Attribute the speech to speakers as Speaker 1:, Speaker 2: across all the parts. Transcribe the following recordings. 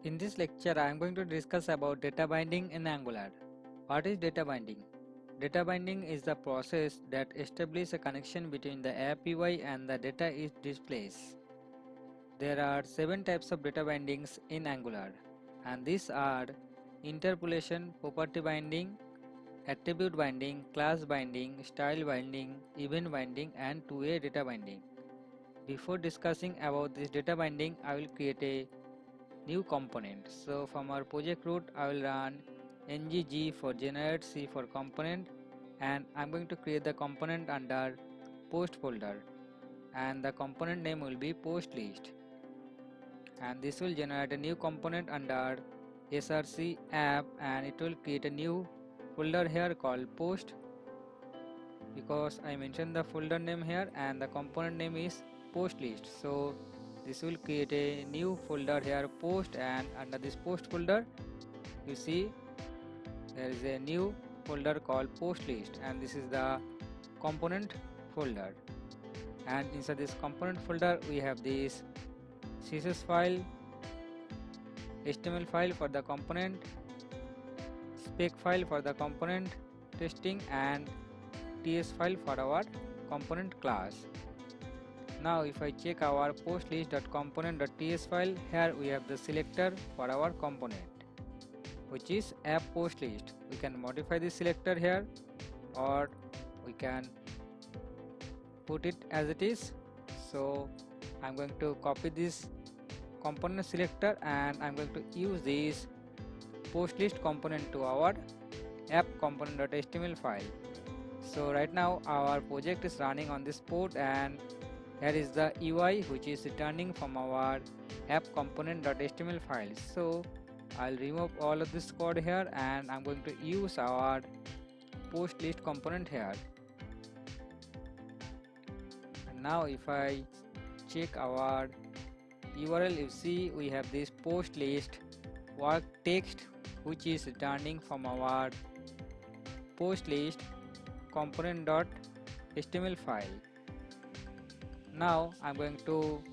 Speaker 1: In this lecture, I am going to discuss about data binding in Angular. What is data binding? Data binding is the process that establishes a connection between the app UI and the data it displays. There are 7 types of data bindings in Angular, and these are interpolation, property binding, attribute binding, class binding, style binding, event binding, and two-way data binding. Before discussing about this data binding, I will create a new component. So from our project root, I will run ngg for generate c for component, and I'm going to create the component under post folder, and the component name will be post list, and this will generate a new component under src app, and it will create a new folder here called post, because I mentioned the folder name here and the component name is post list. So this will create a new folder here post, and under this post folder you see there is a new folder called post list, and this is the component folder, and inside this component folder we have this css file, html file for the component, spec file for the component testing, and ts file for our component class. Now if I check our post list.component.ts file, here we have the selector for our component, which is app post list. We can modify this selector here, or we can put it as it is. So I'm going to copy this component selector, and I'm going to use this post list component to our app component.html file. So right now our project is running on this port, and here is the UI which is returning from our app component.html file. So I'll remove all of this code here, and I'm going to use our post list component here. And now if I check our URL, you see we have this post list work text which is returning from our post list component.html file. Now I'm going to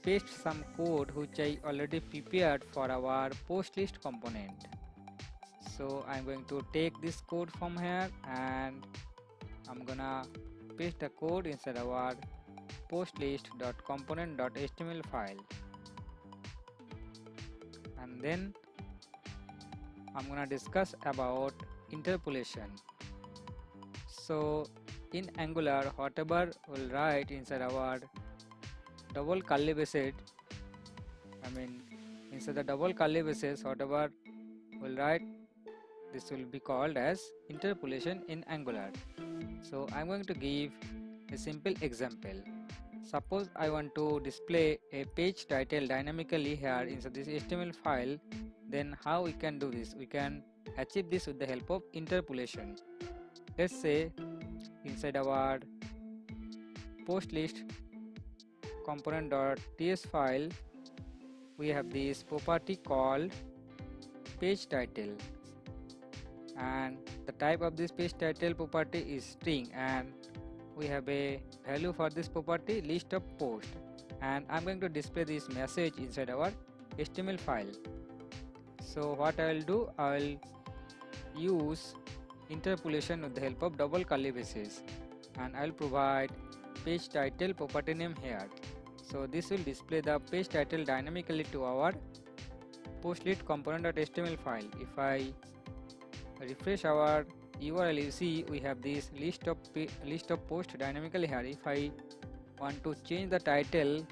Speaker 1: paste some code which I already prepared for our post list component. So I'm going to take this code from here, and I'm gonna paste the code inside our post list.component.html file, and then I'm gonna discuss about interpolation. So in Angular, whatever we'll write inside our double curly braces, inside the double curly braces, whatever we'll write, this will be called as interpolation in Angular. So I'm going to give a simple example. Suppose I want to display a page title dynamically here inside this HTML file, then how we can do this? We can achieve this with the help of interpolation. Let's say inside our post list component.ts file we have this property called page title, and the type of this page title property is string, and we have a value for this property list of post, and I'm going to display this message inside our HTML file. So what I will do, I will use interpolation with the help of double curly braces, and I will provide page title property name here. So this will display the page title dynamically to our post list component.html file. If I refresh our URL, you see we have this list of post dynamically here. If I want to change the title,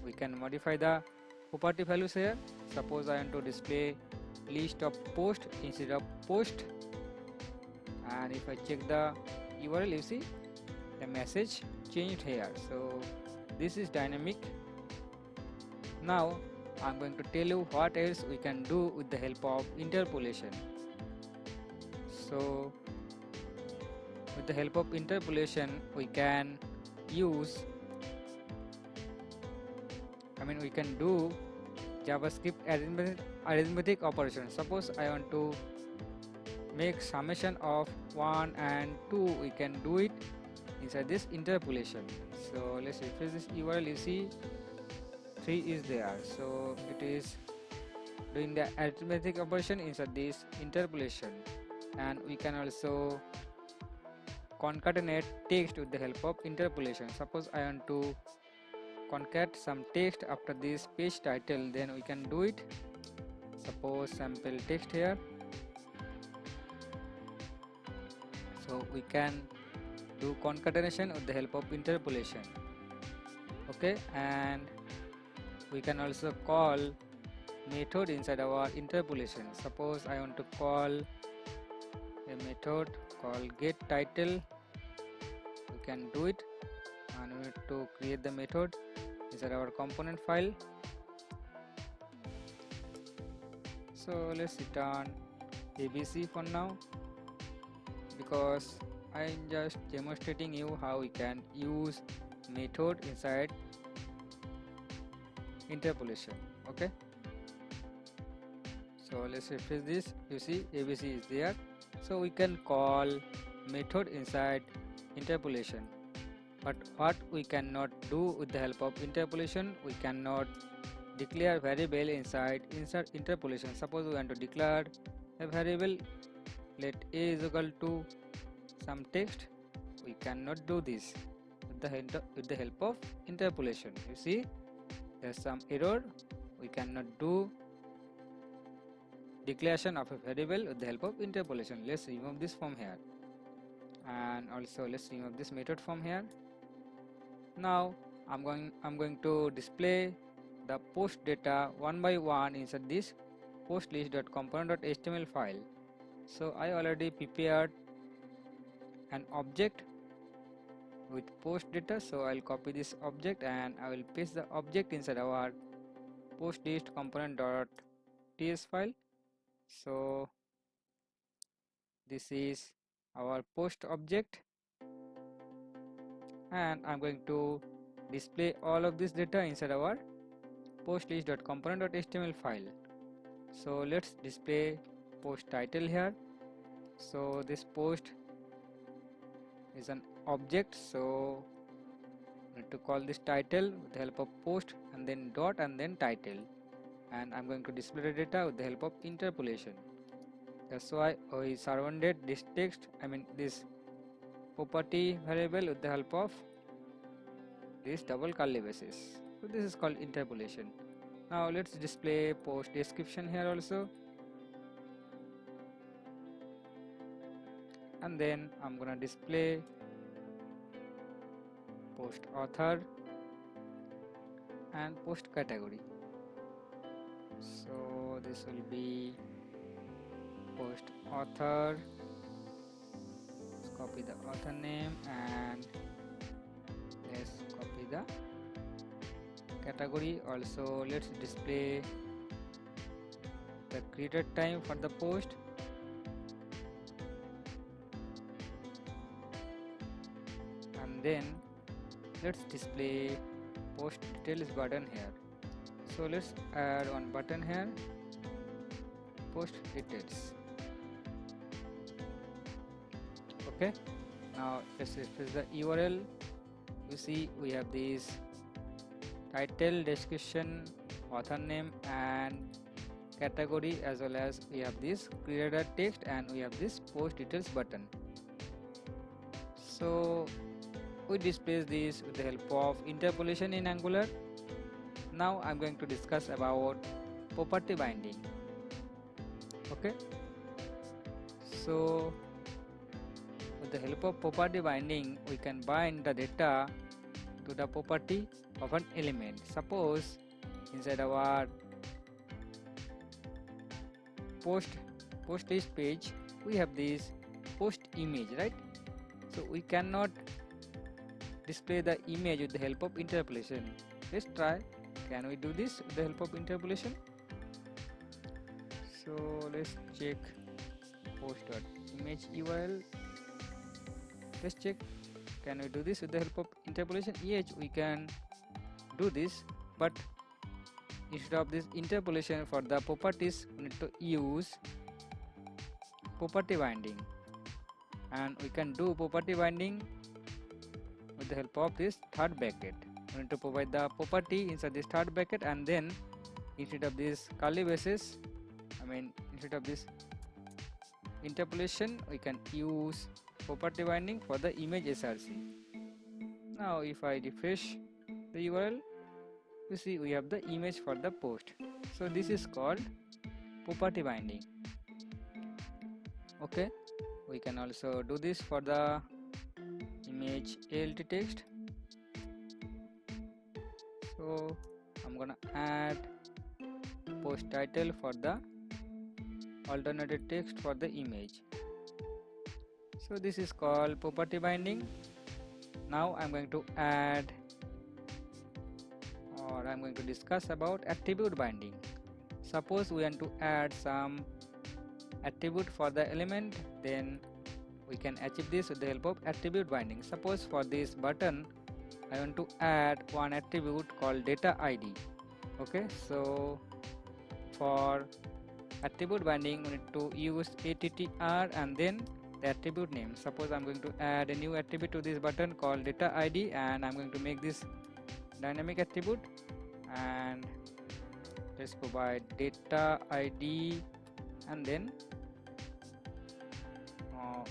Speaker 1: we can modify the property values here. Suppose I want to display list of post instead of post, and if I check the URL, you see the message changed here. So this is dynamic. Now I'm going to tell you what else we can do with the help of interpolation. So with the help of interpolation we can use, we can do JavaScript arithmetic operations. Suppose I want to make summation of 1 and 2, we can do it inside this interpolation. So let's refresh this URL, you see 3 is there, so it is doing the arithmetic operation inside this interpolation, and we can also concatenate text with the help of interpolation. Suppose I want to concat some text after this page title, then we can do it. Suppose sample text here, so we can do concatenation with the help of interpolation. Okay, and we can also call method inside our interpolation. Suppose I want to call a method called get title, we can do it, and we need to create the method inside our component file. So let's return ABC for now, because I'm just demonstrating you how we can use method inside interpolation. Okay, so let's refresh this. You see ABC is there, so we can call method inside interpolation. But what we cannot do with the help of interpolation, we cannot declare variable inside interpolation. Suppose we want to declare a variable, let a is equal to some text, we cannot do this with the help of interpolation. You see there's some error, we cannot do declaration of a variable with the help of interpolation. Let's remove this from here, and also let's remove this method from here. Now I'm going to display the post data one by one inside this post list.component.html file. So I already prepared an object with post data, so I'll copy this object and I will paste the object inside our post list component.ts file. So this is our post object, and I'm going to display all of this data inside our post list.component.html file. So let's display post title here. So this post is an object, so we need to call this title with the help of post and then dot and then title, and I'm going to display the data with the help of interpolation. That's why we surrounded this text, this property variable with the help of this double curly braces. So this is called interpolation. Now let's display post description here also, and then I'm gonna display post author and post category. So this will be post author. Let's copy the author name and let's copy the category. Also let's display the created time for the post, and then let's display post details button here. So let's add one button here, post details. Okay, now let's refresh the URL. You see we have this title, description, author name and category, as well as we have this created text and we have this post details button. So we display this with the help of interpolation in Angular. Now I'm going to discuss about property binding. Okay, so with the help of property binding, we can bind the data to the property of an element. Suppose inside our post list page we have this post image, right? So we cannot display the image with the help of interpolation. Let's try. Can we do this with the help of interpolation? So let's check post.image URL. Let's check. Can we do this with the help of interpolation? Yes, we can do this, but instead of this interpolation for the properties, we need to use property binding, and we can do property binding with the help of this third bracket. We need to provide the property inside this third bracket, and then instead of this curly braces, instead of this interpolation, we can use property binding for the image src. Now if I refresh the URL, you see we have the image for the post. So this is called property binding. Okay, we can also do this for the image alt text. So I'm gonna add post title for the alternative text for the image. So this is called property binding. Now I'm going to add, or I'm going to discuss about attribute binding. Suppose we want to add some attribute for the element, then we can achieve this with the help of attribute binding. Suppose for this button I want to add one attribute called data ID. Okay, so for attribute binding we need to use attr and then the attribute name. Suppose I'm going to add a new attribute to this button called data ID, and I'm going to make this dynamic attribute, and let's provide data ID, and then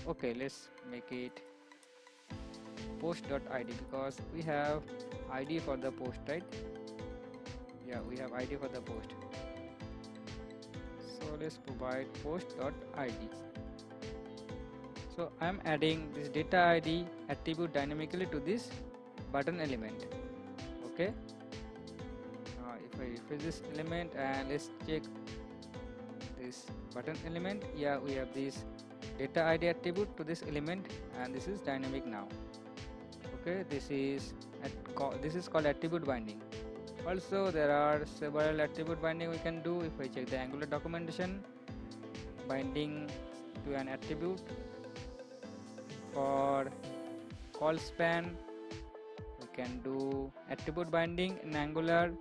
Speaker 1: okay, let's make it post.id because we have ID for the post, right? Yeah, we have ID for the post. So let's provide post.id. So I'm adding this data ID attribute dynamically to this button element. Okay, if I refresh this element and let's check this button element, yeah, we have this data ID attribute to this element, and this is dynamic now. Okay, this is called attribute binding. Also there are several attribute binding we can do. If I check the Angular documentation, binding to an attribute for call span, we can do attribute binding in Angular.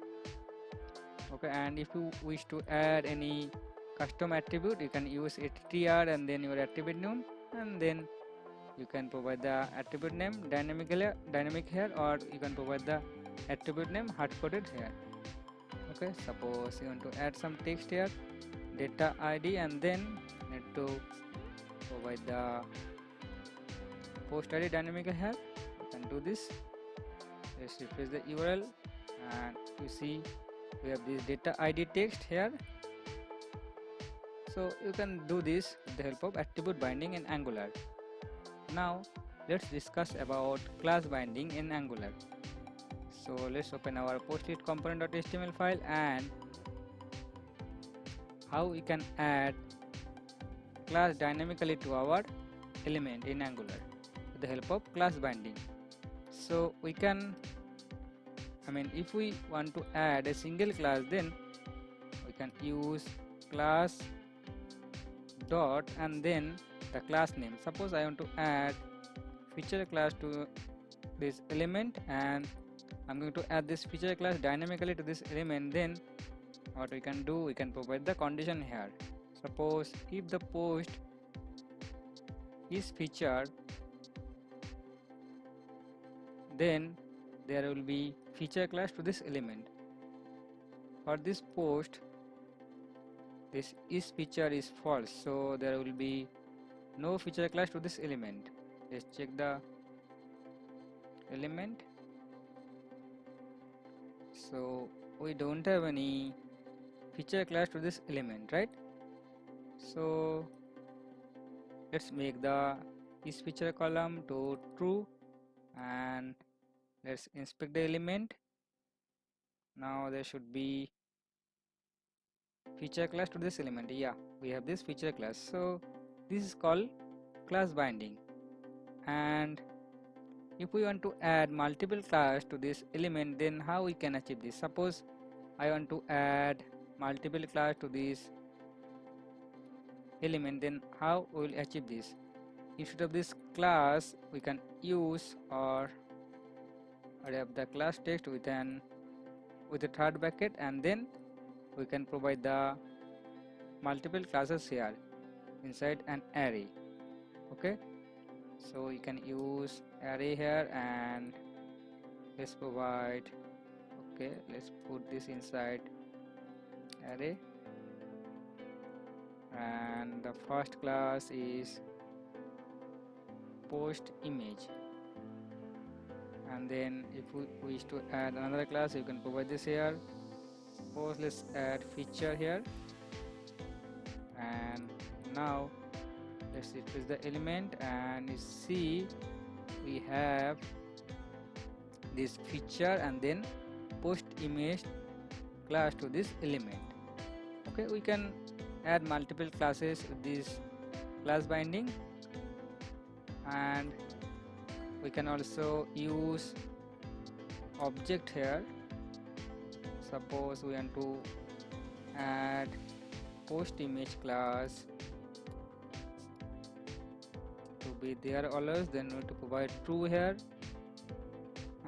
Speaker 1: Okay, and if you wish to add any custom attribute, you can use attr and then your attribute name, and then you can provide the attribute name dynamic here, or you can provide the attribute name hard-coded here. Okay, suppose you want to add some text here, data ID, and then need to provide the post ID dynamic here. You can do this. Let's refresh the URL, and you see we have this data ID text here. So you can do this with the help of attribute binding in Angular. Now let's discuss about class binding in Angular. So let's open our postlet component.html file and how we can add class dynamically to our element in Angular with the help of class binding. So we can, if we want to add a single class, then we can use class dot and then the class name. Suppose I want to add feature class to this element, and I'm going to add this feature class dynamically to this element. Then what we can do, we can provide the condition here. Suppose if the post is featured, then there will be feature class to this element. For this post, this is feature is false, so there will be no feature class to this element. Let's check the element. So we don't have any feature class to this element, right? So let's make the is feature column to true, and let's inspect the element. Now there should be feature class to this element. Yeah, we have this feature class. So this is called class binding. And if we want to add multiple class to this element, then how we can achieve this? Suppose I want to add multiple class to this element, then how we will achieve this? Instead of this class, we can use or have the class text with a third bracket, and then we can provide the multiple classes here inside an array. Okay, so you can use array here, and let's provide, okay, let's put this inside array, and the first class is post image. And then if we wish to add another class, you can provide this here. Suppose let's add feature here, and now let's replace the element, and you see we have this feature and then post image class to this element. Okay, we can add multiple classes with this class binding, and we can also use object here. Suppose we want to add post image class to be there always, then we need to provide true here.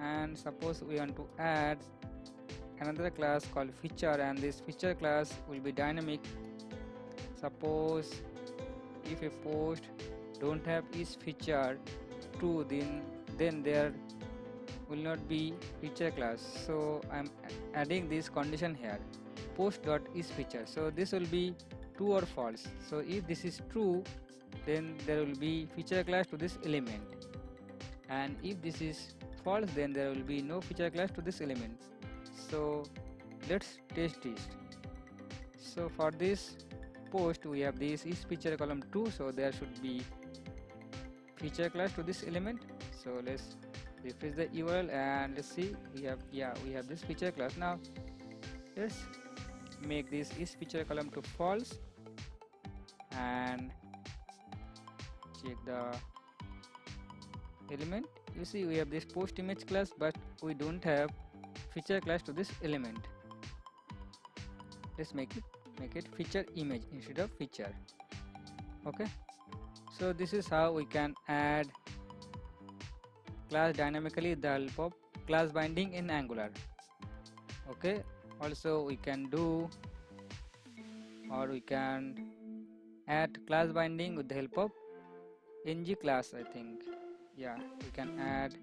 Speaker 1: And suppose we want to add another class called feature, and this feature class will be dynamic. Suppose if a post don't have is feature true, then there will not be feature class. So I'm adding this condition here, post dot is feature. So this will be true or false. So if this is true, then there will be feature class to this element, and if this is false, then there will be no feature class to this element. So let's test this. So for this post we have this is feature column 2, so there should be feature class to this element. So let's refresh the URL and let's see, we have this feature class. Now let's make this is feature column to false and check the element. You see we have this post image class, but we don't have feature class to this element. Let's make it feature image instead of feature. Okay, so this is how we can add class dynamically with the help of class binding in Angular. Okay, also we can do, or we can add class binding with the help of ng class. I think, yeah, we can add,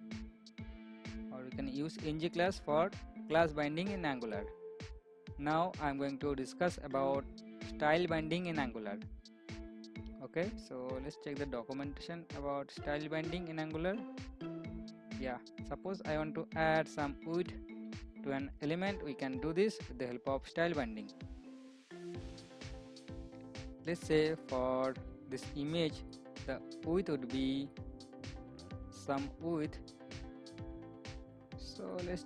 Speaker 1: or we can use ng class for class binding in Angular. Now I'm going to discuss about style binding in Angular. Okay, so let's check the documentation about style binding in Angular. Yeah, suppose I want to add some width to an element, we can do this with the help of style binding. Let's say for this image the width would be some width, so let's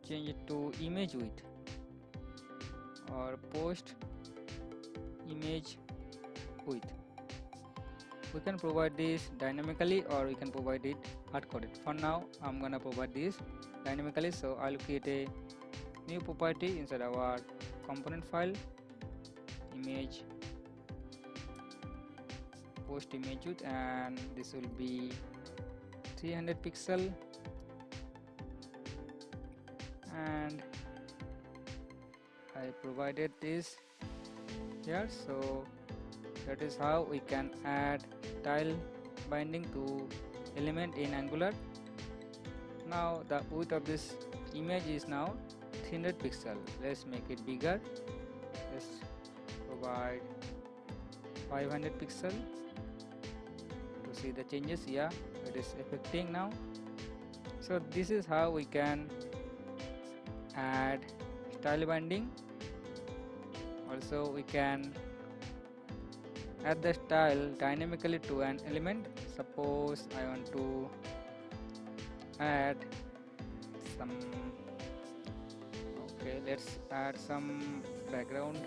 Speaker 1: change it to image width or post image width. We can provide this dynamically or we can provide it hard-coded. For now I'm gonna provide this dynamically, so I'll create a new property inside our component file, image post image width, and this will be 300 pixel, and I provided this here. So that is how we can add style binding to element in Angular. Now the width of this image is now 300 pixel. Let's make it bigger. Let's provide 500 pixel to see the changes. Yeah, it is affecting now. So this is how we can add style binding. Also we can add the style dynamically to an element. Suppose I want to add some, okay, let's add some background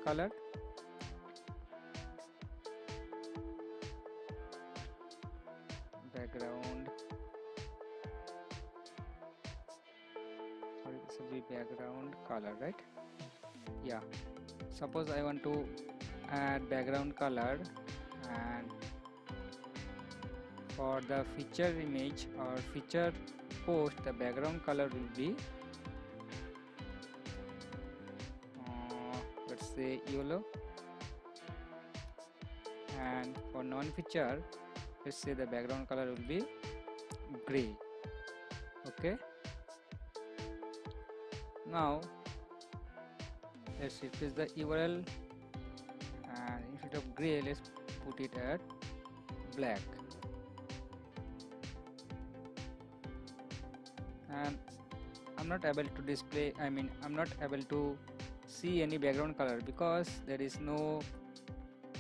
Speaker 1: color. This will be background color, right? Yeah, suppose I want to add background color, and for the feature image or feature post the background color will be let's say yellow, and for non-feature let's say the background color will be gray. Okay, now let's replace the URL, and instead of gray let's put it at black. And I'm not able to display, I'm not able to see any background color because there is no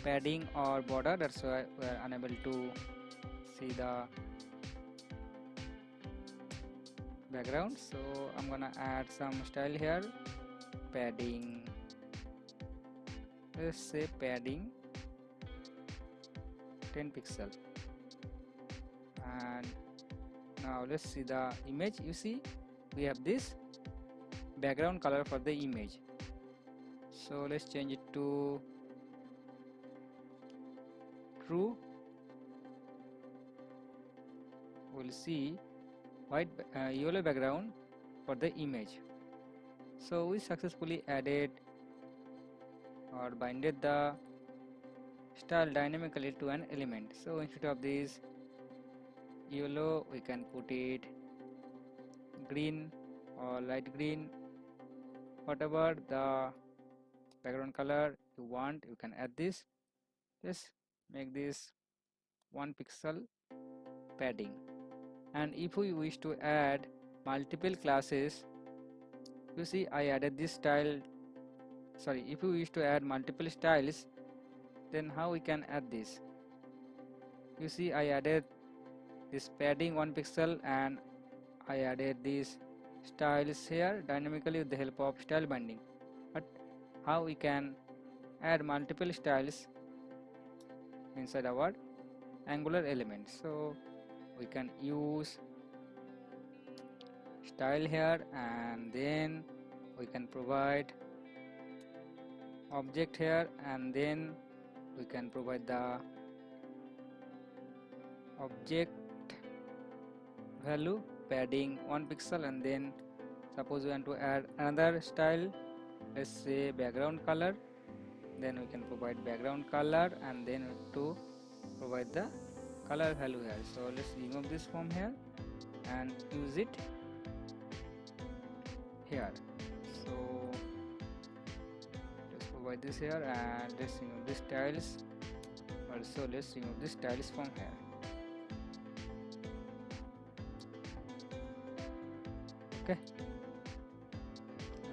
Speaker 1: padding or border, that's why we are unable to see the background. So I'm gonna add some style here, padding, let's say padding 10 pixel. And now let's see the image. You see we have this background color for the image, so let's change it to true. We'll see white yellow background for the image. So we successfully added or binded the style dynamically to an element. So instead of this yellow we can put it green or light green, whatever the background color you want you can add this. Let's make this 1 pixel padding. And if we wish to add multiple classes, you see I added this style, sorry, if we wish to add multiple styles, then how we can add this? You see I added this padding 1 pixel and I added these styles here dynamically with the help of style binding. But how we can add multiple styles inside our Angular element? So we can use style here, and then we can provide object here, and then we can provide the object value padding 1 pixel, and then suppose we want to add another style, let's say background color, then we can provide background color, and then we have to provide the color value here. So let's remove this from here and use it here. So let's provide this here, and let's remove the styles. Also let's remove the styles from here. Okay,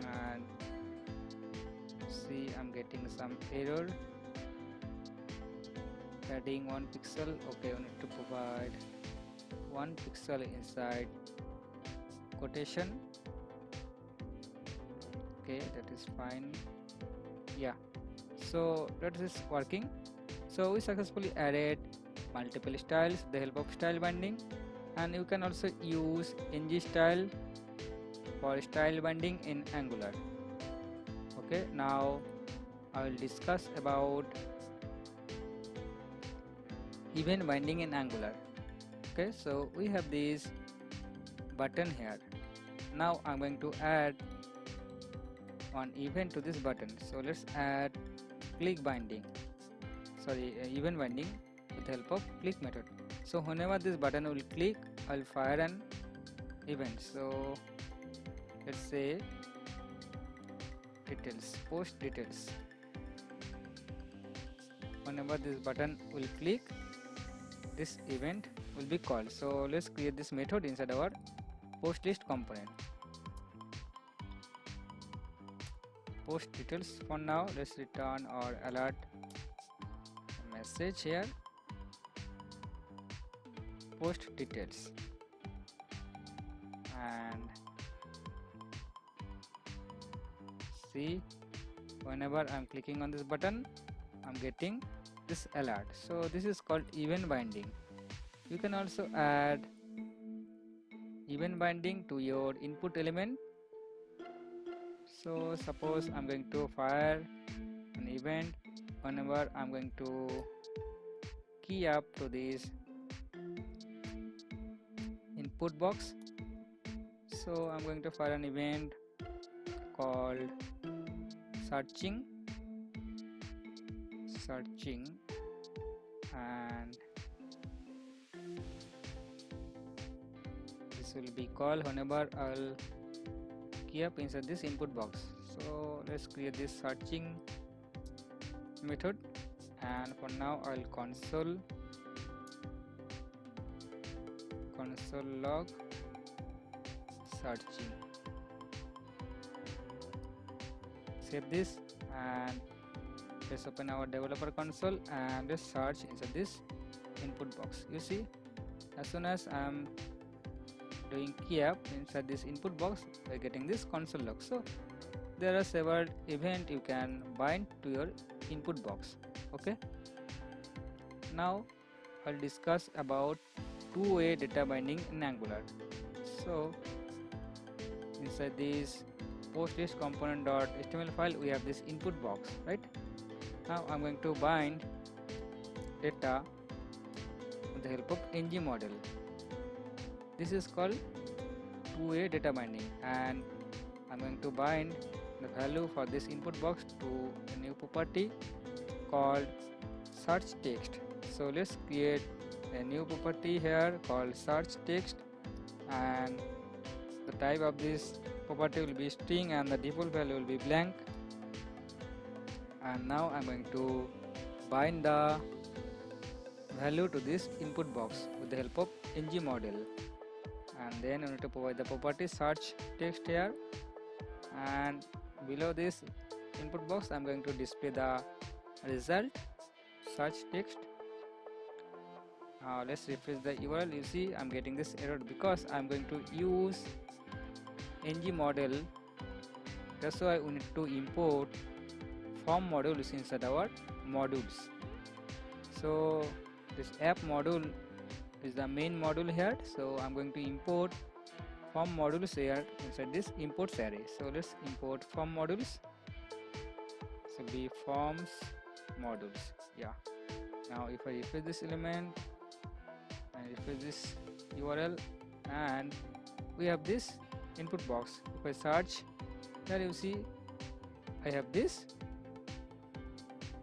Speaker 1: and see I'm getting some error, padding 1 pixel. Okay, we need to provide 1 pixel inside quotation. Okay, that is fine. Yeah, so that is working. So we successfully added multiple styles with the help of style binding, and you can also use ng style for style binding in Angular. Okay, now I will discuss about event binding in Angular. Okay, so we have this button here. Now I'm going to add one event to this button. So let's add click binding, event binding with the help of click method. So whenever this button will click, I'll fire an event. So let's say details, post details. Whenever this button will click, this event will be called. So let's create this method inside our post list component. Post details. For now, let's return or alert message here. Post details, and see whenever I'm clicking on this button, I'm getting this alert. So this is called event binding. You can also add event binding to your input element. So suppose I'm going to fire an event whenever I'm going to key up to this input box. So I'm going to fire an event called searching, and this will be called whenever I'll key up inside this input box. So let's create this searching method, and for now I'll console log searching. Save this and let's open our developer console and let's search inside this input box. You see, as soon as I'm doing key up inside this input box, we're getting this console log. So there are several events you can bind to your input box. Okay, now I'll discuss about two-way data binding in Angular. So inside this post-list component.html file, we have this input box, right? Now I'm going to bind data with the help of ng model. This is called two-way data binding, and I'm going to bind the value for this input box to a new property called search text. So let's create a new property here called search text, and the type of this property will be string and the default value will be blank. And now I'm going to bind the value to this input box with the help of ng model, and then I need to provide the property search text here, and below this input box I'm going to display the result search text. Now let's refresh the URL. You see, I'm getting this error because I'm going to use ng model. That's why we need to import form modules inside our modules. So this app module is the main module here, so I'm going to import form modules here inside this imports array. So let's import form modules. So be forms modules. Yeah. Now if I refresh this element and refresh this URL, and we have this input box. If I search, there you see I have this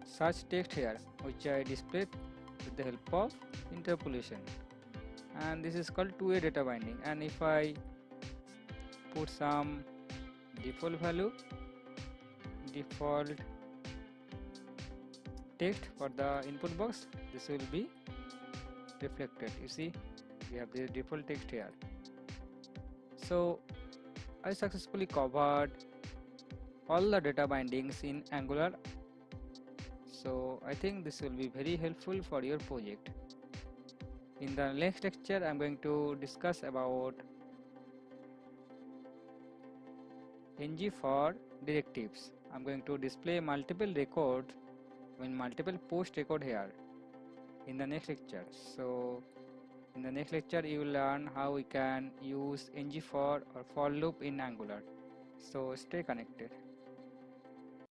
Speaker 1: search text here, which I displayed with the help of interpolation, and this is called two-way data binding. And if I put some default value, default text for the input box, this will be reflected. You see, we have the default text here. So I successfully covered all the data bindings in Angular. So I think this will be very helpful for your project. In the next lecture, I'm going to discuss about ng for directives. I'm going to display multiple records, multiple post record here in the next lecture. So in the next lecture you will learn how we can use ng for or for loop in Angular. So stay connected.